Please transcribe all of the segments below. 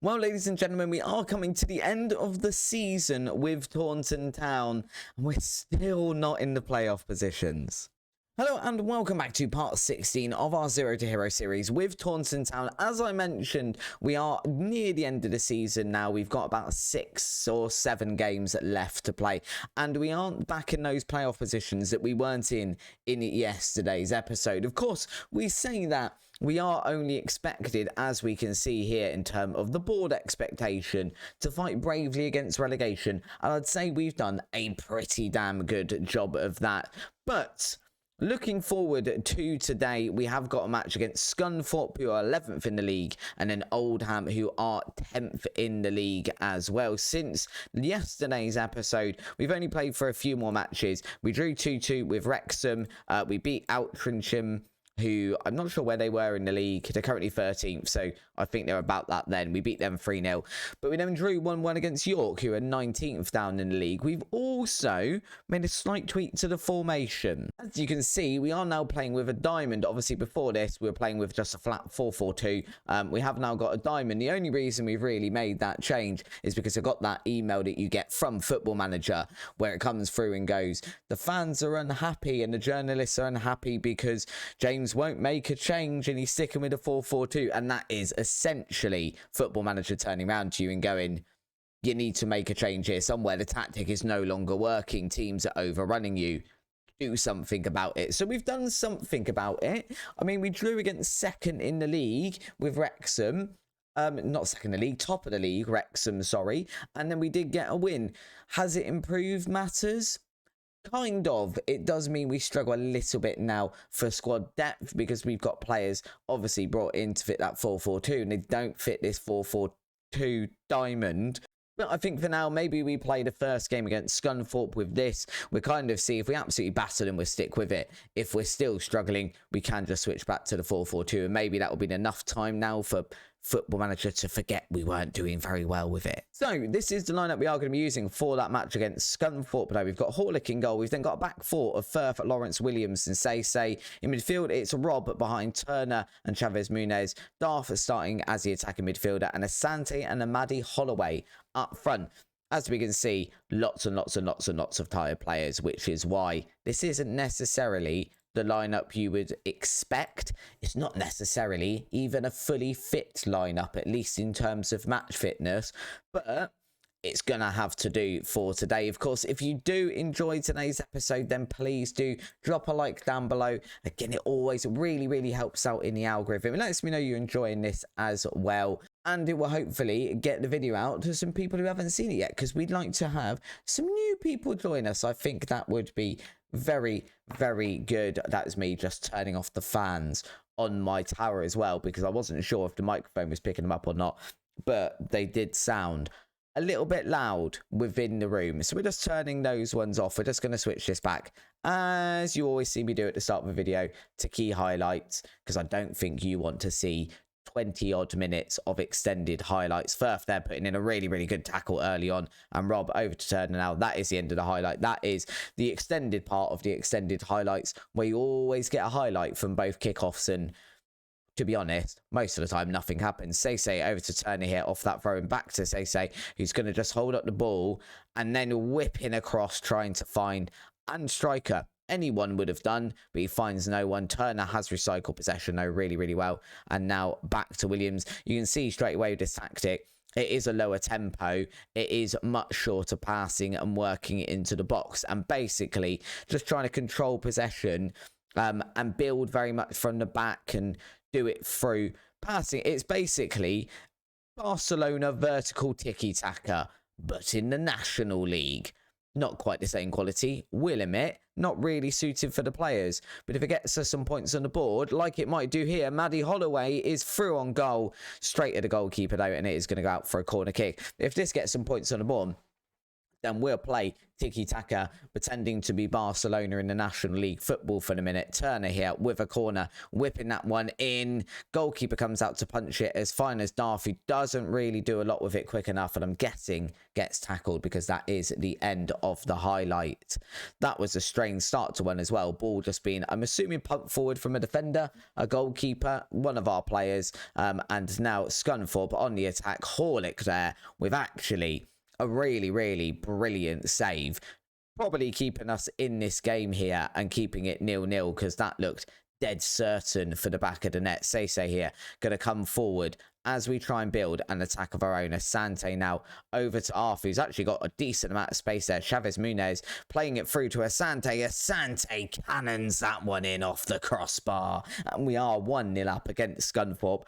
Well, ladies and gentlemen, we are coming to the end of the season with Taunton Town, and we're still not in the playoff positions. Hello and welcome back to part 16 of our Zero to Hero series with Taunton Town. As I mentioned, we are near the end of the season now. We've got about 6 or 7 games left to play, and we aren't back in those playoff positions that we weren't in yesterday's episode. Of course, we say that we are only expected, as we can see here in terms of the board expectation, to fight bravely against relegation, and I'd say we've done a pretty damn good job of that. But looking forward to today, we have got a match against Scunthorpe, who are 11th in the league, and then Oldham, who are 10th in the league as well. Since yesterday's episode, we've only played for a few more matches. We drew 2-2 with Wrexham. We beat Altrincham, who I'm not sure where they were in the league. They're currently 13th, so I think they're about that then. We beat them 3-0. But we then drew 1-1 against York, who are 19th down in the league. We've also made a slight tweak to the formation. As you can see, we are now playing with a diamond. Obviously, before this, we were playing with just a flat 4-4-2. We have now got a diamond. The only reason we've really made that change is because I got that email that you get from Football Manager, where it comes through and goes, the fans are unhappy and the journalists are unhappy because James won't make a change and he's sticking with a 4-4-2, and that is essentially Football Manager turning around to you and going, you need to make a change here somewhere. The tactic is no longer working. Teams are overrunning you. Do something about it. So we've done something about it. I mean, we drew against second in the league with Wrexham. Not second in the league, top of the league, Wrexham, sorry. And then we did get a win. Has it improved matters? Kind of. It does mean we struggle a little bit now for squad depth because we've got players obviously brought in to fit that 4-4-2 and they don't fit this 4-4-2 diamond. But I think for now, maybe we play the first game against Scunthorpe with this. We kind of see if we absolutely batter them, we'll stick with it. If we're still struggling, we can just switch back to the 4-4-2, and maybe that will be enough time now for Football Manager to forget we weren't doing very well with it. So this is the lineup we are going to be using for that match against Scunthorpe. Now we've got Horlick in goal. We've then got a back four of Firth, Lawrence, Williams and Say. In midfield, it's Rob behind Turner and Chavez Munez. Darth starting as the attacking midfielder, and Asante and Amadi Holloway up front. As we can see, lots and lots of tired players, which is why this isn't necessarily the lineup you would expect. It's not necessarily even a fully fit lineup, at least in terms of match fitness, but it's gonna have to do for today. Of course, if you do enjoy today's episode, then please do drop a like down below. Again, it always really helps out in the algorithm. It lets me know you're enjoying this as well, and it will hopefully get the video out to some people who haven't seen it yet, because we'd like to have some new people join us. I think that would be very good. That is me just turning off the fans on my tower as well, because I wasn't sure if the microphone was picking them up or not, but they did sound a little bit loud within the room, so we're just turning those ones off. We're just going to switch this back, as you always see me do at the start of the video, to key highlights, because I don't think you want to see 20 odd minutes of extended highlights. Firth there putting in a really good tackle early on, and Rob over to Turner now. That is the end of the highlight. That is the extended part of the extended highlights, where you always get a highlight from both kickoffs, and to be honest, most of the time nothing happens. Say over to Turner here off that throwing back to Say, who's going to just hold up the ball and then whipping across trying to find and striker. Anyone would have done, but he finds no one. Turner has recycled possession though really well, and now back to Williams. You can see straight away with this tactic, it is a lower tempo, it is much shorter passing and working it into the box, and basically just trying to control possession and build very much from the back and do it through passing. It's basically Barcelona vertical tiki-taka, but in the National League. Not quite the same quality, will admit, not really suited for the players, but if it gets us some points on the board, like it might do here, Maddie Holloway is through on goal, straight at the goalkeeper though, and it is going to go out for a corner kick. If this gets some points on the board, then we'll play tiki-taka, pretending to be Barcelona in the National League football for the minute. Turner here with a corner, whipping that one in. Goalkeeper comes out to punch it as fine as Darby doesn't really do a lot with it quick enough, and I'm guessing gets tackled because that is the end of the highlight. That was a strange start to one as well. Ball just being, I'm assuming, pumped forward from a defender, a goalkeeper, one of our players, and now Scunthorpe on the attack. Horlick there with actually a really, really brilliant save. Probably keeping us in this game here and keeping it 0-0 because that looked dead certain for the back of the net. Sese here going to come forward as we try and build an attack of our own. Asante now over to Arthur, who's actually got a decent amount of space there. Chavez Munez playing it through to Asante. Asante cannons that one in off the crossbar. And we are 1-0 up against Scunthorpe.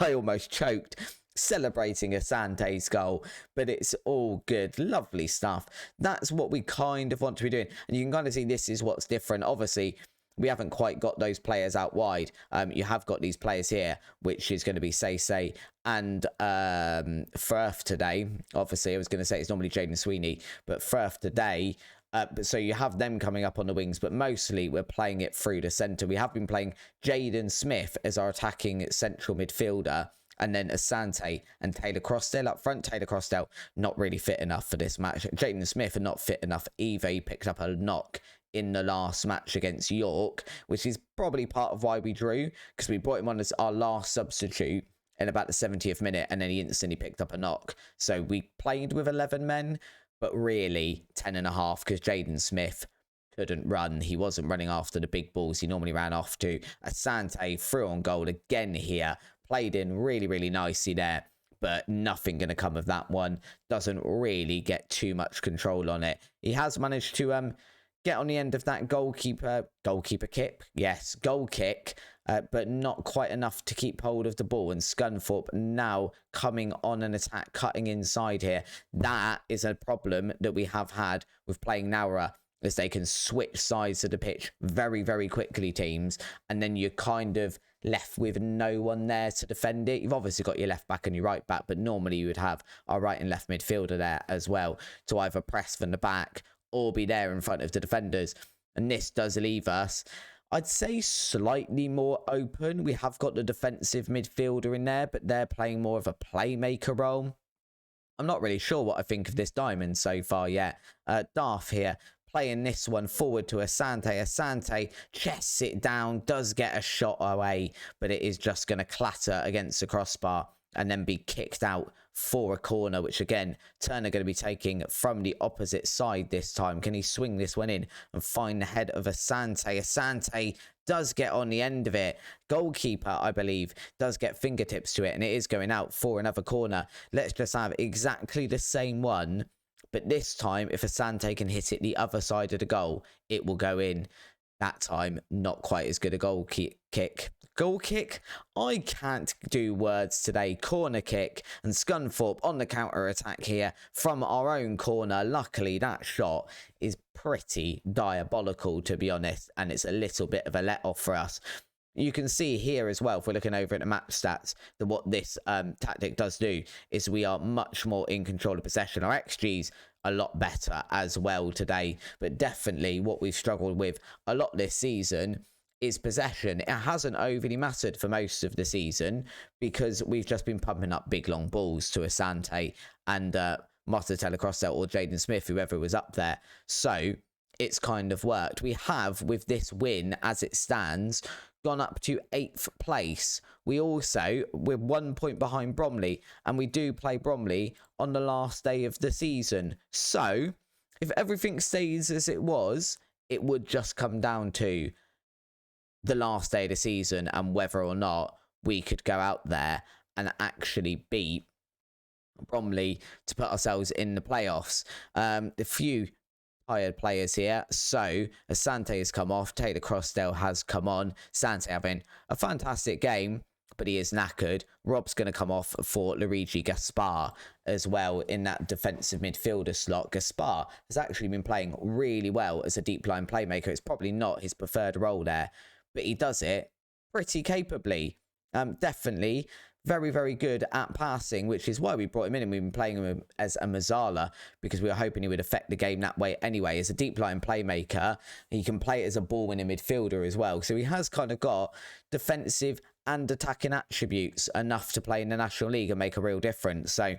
I almost choked celebrating Asante's goal, but it's all good. Lovely stuff. That's what we kind of want to be doing. And you can kind of see this is what's different. Obviously, we haven't quite got those players out wide. You have got these players here, which is going to be Sese and Firth today. Obviously, I was going to say it's normally Jaden Sweeney, but Firth today. So you have them coming up on the wings, but mostly we're playing it through the centre. We have been playing Jaden Smith as our attacking central midfielder, and then Asante and Taylor Crossdale up front. Taylor Crossdale not really fit enough for this match. Jaden Smith are not fit enough either. He picked up a knock in the last match against York, which is probably part of why we drew, because we brought him on as our last substitute in about the 70th minute, and then he instantly picked up a knock. So we played with 11 men, but really 10 and a half, because Jaden Smith couldn't run. He wasn't running after the big balls he normally ran off to. Asante through on goal again here. Played in really, really nicely there, but nothing going to come of that one. Doesn't really get too much control on it. He has managed to get on the end of that goalkeeper kick. Yes, goal kick, but not quite enough to keep hold of the ball. And Scunthorpe now coming on an attack, cutting inside here. That is a problem that we have had with playing Nowra, as they can switch sides of the pitch very, very quickly, teams, and then you're kind of left with no one there to defend it. You've obviously got your left back and your right back, but normally you would have our right and left midfielder there as well to either press from the back or be there in front of the defenders. And this does leave us, I'd say, slightly more open. We have got the defensive midfielder in there, but they're playing more of a playmaker role. I'm not really sure what I think of this diamond so far yet. Darth here playing this one forward to Asante. Asante chests it down, does get a shot away, but it is just going to clatter against the crossbar and then be kicked out for a corner, which again, Turner going to be taking from the opposite side this time. Can he swing this one in and find the head of Asante? Asante does get on the end of it. Goalkeeper, I believe, does get fingertips to it, and it is going out for another corner. Let's just have exactly the same one, but this time, if Asante can hit it the other side of the goal, it will go in. That time, not quite as good a goal kick. Goal kick? I can't do words today. Corner kick, and Scunthorpe on the counter-attack here from our own corner. Luckily, that shot is pretty diabolical, to be honest, and it's a little bit of a let-off for us. You can see here as well, if we're looking over at the match stats, that what this tactic does do is we are much more in control of possession. Our XG's a lot better as well today, but definitely what we've struggled with a lot this season is possession. It hasn't overly mattered for most of the season because we've just been pumping up big long balls to Asante and Mottatella Crossdale or Jaden Smith, whoever was up there. So it's kind of worked. We have, with this win as it stands, gone up to 8th place. We're 1 point behind Bromley, and we do play Bromley on the last day of the season. So if everything stays as it was, it would just come down to the last day of the season and whether or not we could go out there and actually beat Bromley to put ourselves in the playoffs. A few tired players here. So Asante has come off. Taylor Crossdale has come on. Asante having a fantastic game, but he is knackered. Rob's going to come off for Luigi Gaspar as well in that defensive midfielder slot. Gaspar has actually been playing really well as a deep line playmaker. It's probably not his preferred role there, but he does it pretty capably. Definitely very, very good at passing, which is why we brought him in, and we've been playing him as a Mazzala because we were hoping he would affect the game that way anyway. As a deep line playmaker, he can play as a ball-winning midfielder as well. So he has kind of got defensive and attacking attributes enough to play in the National League and make a real difference. So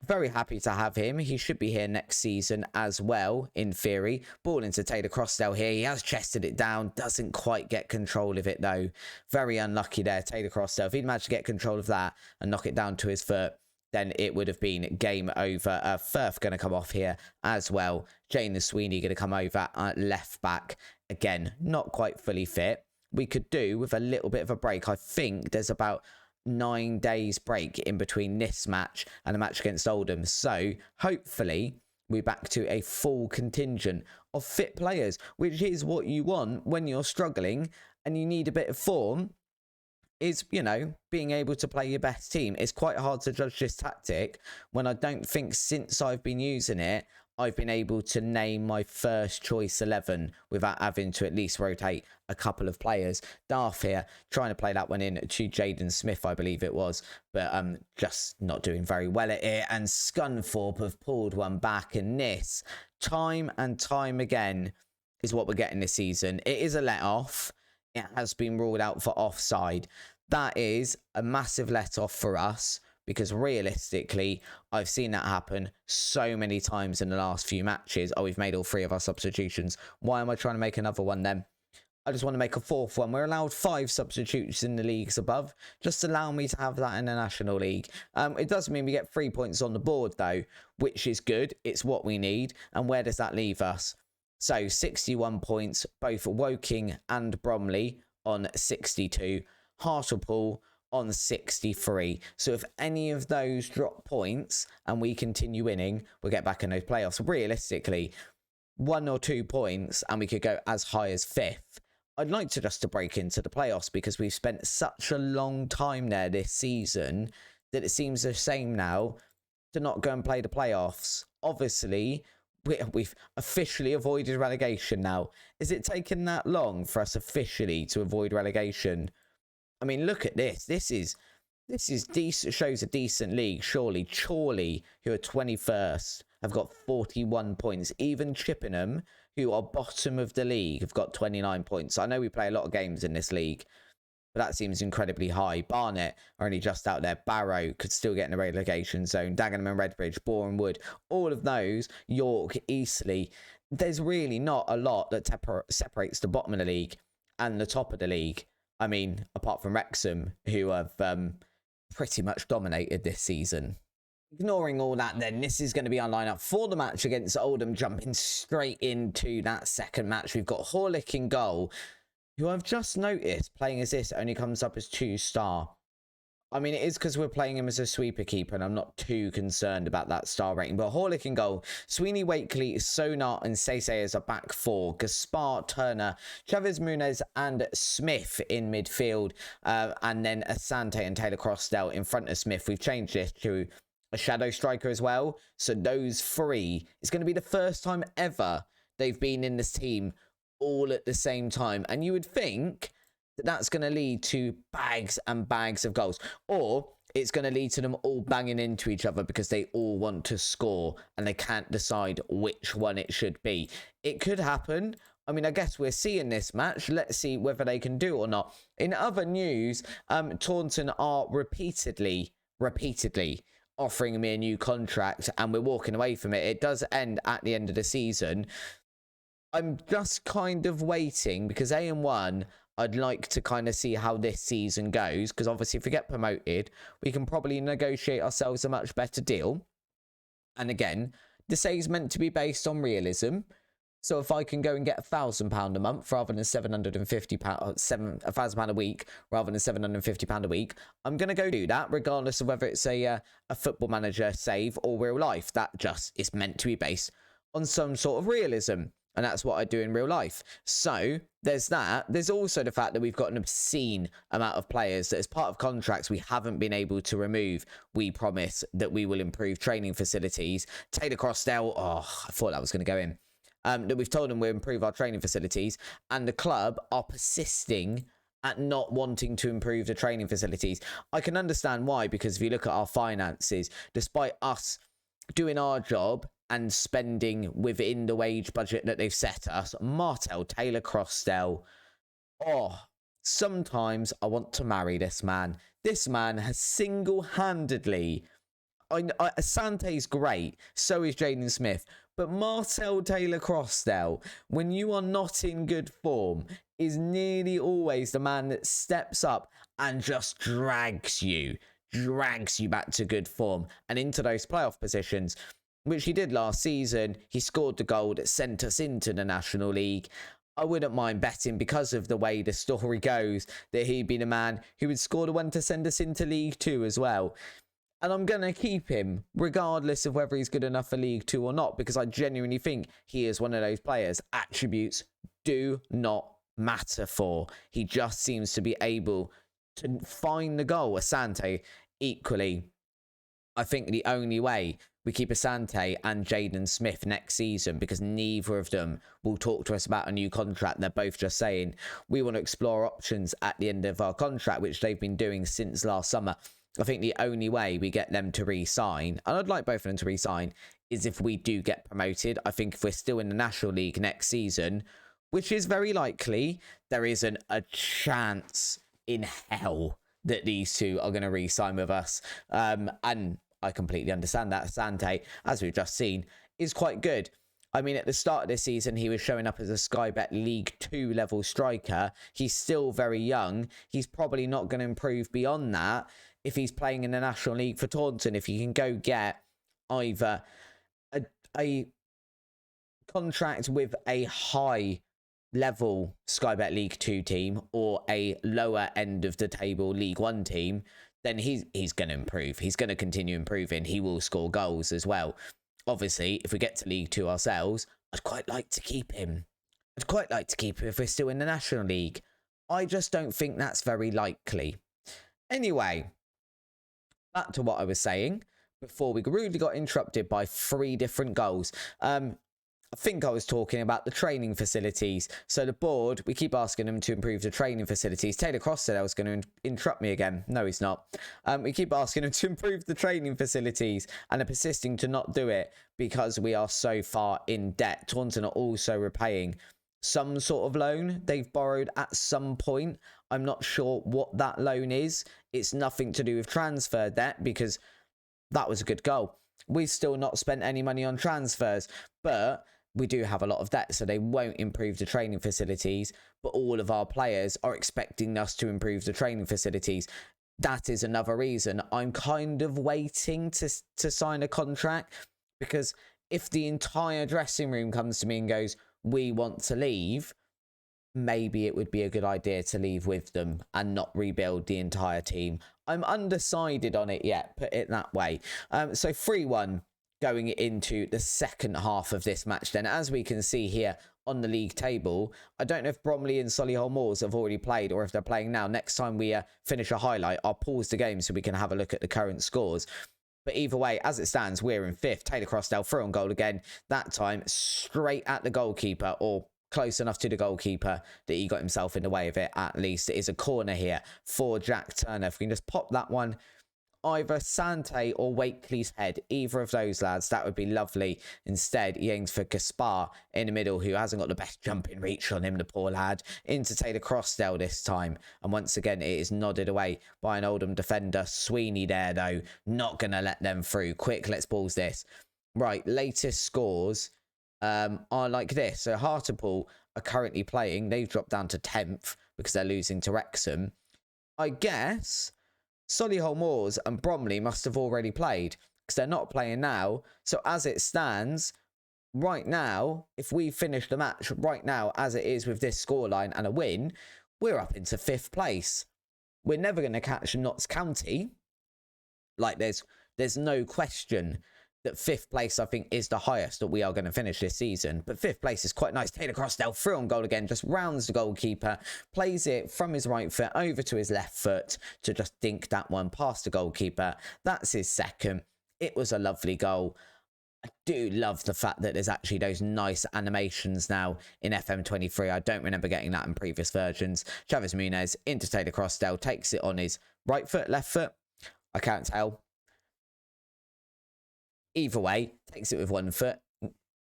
very happy to have him. He should be here next season as well, in theory. Ball into Taylor Crossdale here. He has chested it down. Doesn't quite get control of it, though. Very unlucky there, Taylor Crossdale. If he'd managed to get control of that and knock it down to his foot, then it would have been game over. Firth going to come off here as well. Jane Sweeney going to come over at left back. Again, not quite fully fit. We could do with a little bit of a break. I think there's about 9 days break in between this match and a match against Oldham. So hopefully we're back to a full contingent of fit players, which is what you want when you're struggling and you need a bit of form, is, you know, being able to play your best team. It's quite hard to judge this tactic when I don't think since I've been using it, I've been able to name my first choice 11 without having to at least rotate a couple of players. Darth here trying to play that one in to Jaden Smith, I believe it was, but just not doing very well at it. And Scunthorpe have pulled one back, and this time and time again is what we're getting this season. It is a let-off. It has been ruled out for offside. That is a massive let-off for us, because realistically, I've seen that happen so many times in the last few matches. Oh, we've made all 3 of our substitutions. Why am I trying to make another one then? I just want to make a 4th one. We're allowed 5 substitutes in the leagues above. Just allow me to have that in the National League. It does mean we get 3 points on the board, though, which is good. It's what we need. And where does that leave us? So 61 points, both Woking and Bromley on 62. Hartlepool on 63. So if any of those drop points and we continue winning, we'll get back in those playoffs. Realistically, 1 or 2 points and we could go as high as 5th. I'd like to break into the playoffs, because we've spent such a long time there this season that it seems the same now to not go and play the playoffs. Obviously, we've officially avoided relegation now. Is it taken that long for us officially to avoid relegation? I mean, look at this. This is decent. Shows a decent league. Surely, who are 21st, have got 41 points. Even Chippenham, who are bottom of the league, have got 29 points. I know we play a lot of games in this league, but that seems incredibly high. Barnet are only just out there. Barrow could still get in the relegation zone. Dagenham and Redbridge, Boreham Wood, all of those, York, Eastleigh. There's really not a lot that separates the bottom of the league and the top of the league. I mean, apart from Wrexham, who have pretty much dominated this season. Ignoring all that then, this is going to be our lineup for the match against Oldham. Jumping straight into that second match, we've got Horlick in goal, who I've just noticed playing as this only comes up as 2-star. I mean, it is because we're playing him as a sweeper keeper, and I'm not too concerned about that star rating. But Horlick in goal, Sweeney, Wakely, Sonar, and Sese as a back 4. Gaspar, Turner, Chavez, Muniz, and Smith in midfield. And then Asante and Taylor Crossdale in front of Smith. We've changed this to a shadow striker as well. So those 3, it's going to be the first time ever they've been in this team all at the same time. And you would think that's going to lead to bags and bags of goals, or it's going to lead to them all banging into each other because they all want to score and they can't decide which one it should be. It could happen. I mean, I guess we're seeing this match. Let's see whether they can do or not. In other news, Taunton are repeatedly offering me a new contract, and we're walking away from it. It does end at the end of the season. I'm just kind of waiting, because AM1, I'd like to kind of see how this season goes, because obviously if we get promoted, we can probably negotiate ourselves a much better deal. And again, the say is meant to be based on realism. So if I can go and get £1,000 a month rather than £750, £1,000 a week rather than £750 a week, I'm going to go do that, regardless of whether it's a Football Manager save or real life. That just is meant to be based on some sort of realism. And that's what I do in real life. So there's that. There's also the fact that we've got an obscene amount of players that as part of contracts we haven't been able to remove. We promise that we will improve training facilities. Taylor Crossdale, I thought that was going to go in. That we've told them we'll improve our training facilities. And the club are persisting at not wanting to improve the training facilities. I can understand why, because if you look at our finances, despite us doing our job and spending within the wage budget that they've set us, Martel Taylor-Crossdale, sometimes I want to marry this man. This man has single-handedly... Asante's great, so is Jaden Smith, but Martel Taylor-Crossdale, when you are not in good form, is nearly always the man that steps up and just drags you back to good form and into those playoff positions, which he did last season. He scored the goal that sent us into the National League. I wouldn't mind betting, because of the way the story goes, that he'd be the man who would score the one to send us into League 2 as well. And I'm going to keep him, regardless of whether he's good enough for League 2 or not, because I genuinely think he is one of those players attributes do not matter for. He just seems to be able to find the goal. Asante, equally, I think the only way we keep Asante and Jaden Smith next season, because neither of them will talk to us about a new contract. They're both just saying, we want to explore options at the end of our contract, which they've been doing since last summer. I think the only way we get them to re-sign, and I'd like both of them to re-sign, is if we do get promoted. I think if we're still in the National League next season, which is very likely, there isn't a chance in hell that these two are going to re-sign with us. And I completely understand that. Asante, as we've just seen, is quite good. I mean, at the start of this season, he was showing up as a Sky Bet League 2 level striker. He's still very young. He's probably not going to improve beyond that if he's playing in the National League for Taunton. If you can go get either a contract with a high level Sky Bet League 2 team or a lower end of the table League 1 team, then he's going to improve. He's going to continue improving. He will score goals as well. Obviously, if we get to League 2 ourselves, I'd quite like to keep him. I'd quite like to keep him if we're still in the National League. I just don't think that's very likely. Anyway, back to what I was saying before we rudely got interrupted by 3 different goals. I think I was talking about the training facilities. So the board, we keep asking them to improve the training facilities. Taylor-Crossdale was going to interrupt me again. No, he's not. We keep asking them to improve the training facilities and are persisting to not do it because we are so far in debt. Taunton are also repaying some sort of loan they've borrowed at some point. I'm not sure what that loan is. It's nothing to do with transfer debt, because that was a good goal. We've still not spent any money on transfers, but we do have a lot of debt, so they won't improve the training facilities, but all of our players are expecting us to improve the training facilities. That is another reason I'm kind of waiting to sign a contract, because if the entire dressing room comes to me and goes, we want to leave, maybe it would be a good idea to leave with them and not rebuild the entire team. I'm undecided on it yet, put it that way. So 3-1 going into the second half of this match then. As we can see here on the league table, I don't know if Bromley and Solihull Moors have already played or if they're playing now. Next time we finish a highlight, I'll pause the game so we can have a look at the current scores. But either way, as it stands, we're in 5th. Taylor-Crossdale through on goal again. That time straight at the goalkeeper, or close enough to the goalkeeper that he got himself in the way of it. At least it is a corner here for Jack Turner. If we can just pop that one, either Sante or Wakely's head, either of those lads, that would be lovely. Instead, he aims for Gaspar in the middle, who hasn't got the best jumping reach on him, the poor lad. Into Taylor-Crossdale this time. And once again, it is nodded away by an Oldham defender. Sweeney there, though, not going to let them through. Quick, let's pause this. Right, latest scores are like this. So Hartlepool are currently playing. They've dropped down to 10th because they're losing to Wrexham. I guess Solihull Moors and Bromley must have already played because they're not playing now. So as it stands right now, if we finish the match right now as it is with this scoreline and a win, we're up into 5th place. We're never going to catch Notts County. Like there's no question that 5th place, I think, is the highest that we are going to finish this season. But 5th place is quite nice. Taylor-Crossdale through on goal again, just rounds the goalkeeper, plays it from his right foot over to his left foot to just dink that one past the goalkeeper. That's his second. It was a lovely goal. I do love the fact that there's actually those nice animations now in FM23. I don't remember getting that in previous versions. Chavez Muniz into Taylor Crossdale, takes it on his right foot, left foot. I can't tell. Either way, takes it with one foot,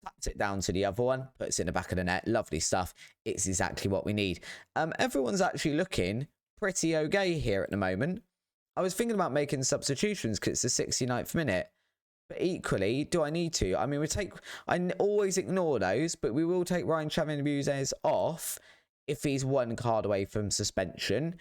taps it down to the other one, puts it in the back of the net. Lovely stuff. It's exactly what we need. Everyone's actually looking pretty okay here at the moment. I was thinking about making substitutions because it's the 69th minute. But equally, do I need to? I mean, I always ignore those, but we will take Ryan Chavez off if he's one card away from suspension,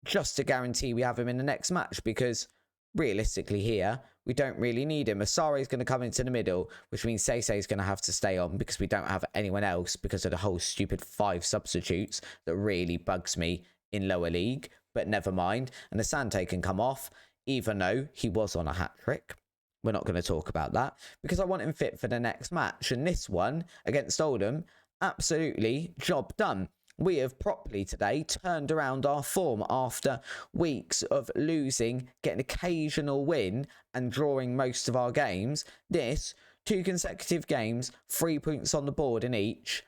just to guarantee we have him in the next match, because realistically here, we don't really need him. Asare is going to come into the middle, which means Sese is going to have to stay on because we don't have anyone else because of the whole stupid 5 substitutes that really bugs me in lower league, but never mind. And Asante can come off, even though he was on a hat-trick. We're not going to talk about that because I want him fit for the next match. And this one against Oldham, absolutely job done. We have properly today turned around our form after weeks of losing, getting occasional win and drawing most of our games. This, 2 consecutive games, 3 points on the board in each.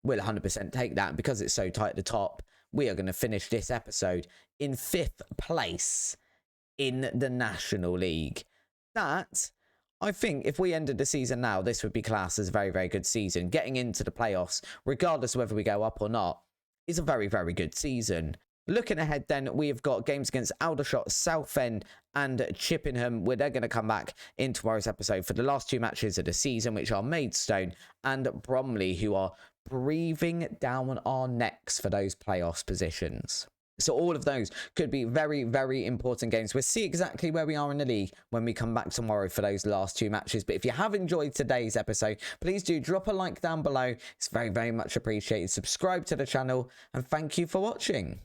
We'll 100% take that because it's so tight at the top. We are going to finish this episode in 5th place in the National League. That, I think, if we ended the season now, this would be classed as a very, very good season. Getting into the playoffs, regardless of whether we go up or not, is a very, very good season. Looking ahead then, we have got games against Aldershot, Southend and Chippenham, where they're going to come back in tomorrow's episode for the last 2 matches of the season, which are Maidstone and Bromley, who are breathing down our necks for those playoffs positions. So all of those could be very, very important games. We'll see exactly where we are in the league when we come back tomorrow for those last 2 matches. But if you have enjoyed today's episode, please do drop a like down below. It's very, very much appreciated. Subscribe to the channel and thank you for watching.